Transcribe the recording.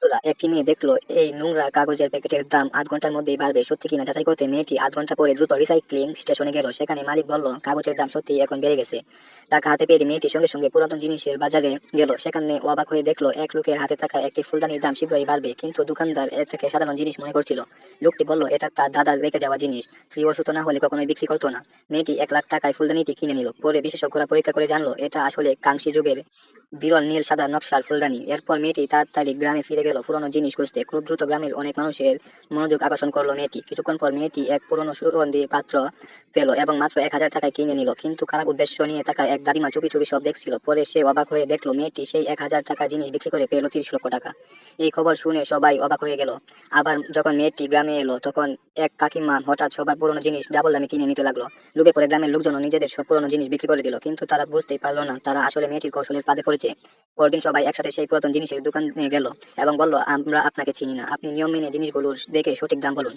বন্ধুরা, একটি মেয়ে দেখলো এই নোংরা কাগজের প্যাকেটের দাম 8 ঘন্টার মধ্যেই বাড়বে। সত্যি কিনা যাচাই করতে মেয়েটি 8 ঘন্টা পরে দ্রুত রিসাইক্লিং স্টেশনে গেল। সেখানে মালিক বলল কাগজের দাম সত্যি এখন বেড়ে গেছে। টাকা হাতে পেয়ে মেয়েটি সঙ্গে সঙ্গে পুরাতন জিনিসের বাজারে গেল। সেখানে অবাক হয়ে দেখলো এক লোকের হাতে থাকা একটি ফুলদানির দাম শীঘ্রই বাড়বে, কিন্তু দোকানদার এটাকে সাধারণ জিনিস মনে করছিল। লোকটি বলল এটা তার দাদার রেখে যাওয়া জিনিস, স্ত্রী অসুস্থ না হলে কখনোই বিক্রি করতো না। মেয়েটি 1 লাখ টাকায় ফুলদানিটি কিনে নিল। পরে বিশেষজ্ঞরা পরীক্ষা করে জানলো এটা আসলে কাংসি যুগের বিরল নীল সাদা নকশার ফুলদানি। এরপর মেয়েটি তাড়াতাড়ি গ্রামে ফিরে গেল পুরনো জিনিস খুঁজতে। খুব দ্রুত গ্রামের অনেক মানুষের মনোযোগ আকর্ষণ করলো মেয়েটি। কিছুক্ষণ পর মেয়েটি এক পুরনো সুগন্ধি পাত্র পেল এবং মাত্র 1,000 টাকায় কিনে নিল। কিন্তু খারাপ উদ্দেশ্য নিয়ে থাকা এক দাদিমা চুপি চুপি সব দেখছিল। পরে সে অবাক হয়ে দেখলো মেয়েটি সেই 1,000 টাকার জিনিস বিক্রি করে পেল 30 লক্ষ টাকা। এই খবর শুনে সবাই অবাক হয়ে গেল। আবার যখন মেয়েটি গ্রামে এলো তখন এক কাকিমা হঠাৎ সবার পুরনো জিনিস ডাবল দামে কিনে নিতে লাগলো। লোভে পরে গ্রামের লোকজন নিজেদের সব পুরনো জিনিস বিক্রি করে দিল, কিন্তু তারা বুঝতেই পারলো না তারা আসলে মেয়েটির কৌশলের ফাঁদে পড়েছে। পরদিন সবাই একসাথে সেই পুরাতন জিনিসের দোকানে গেল এবং বলল আমরা আপনাকে চিনি না, আপনি নিয়ম মেনে জিনিসগুলো দেখে সঠিক দাম বলুন।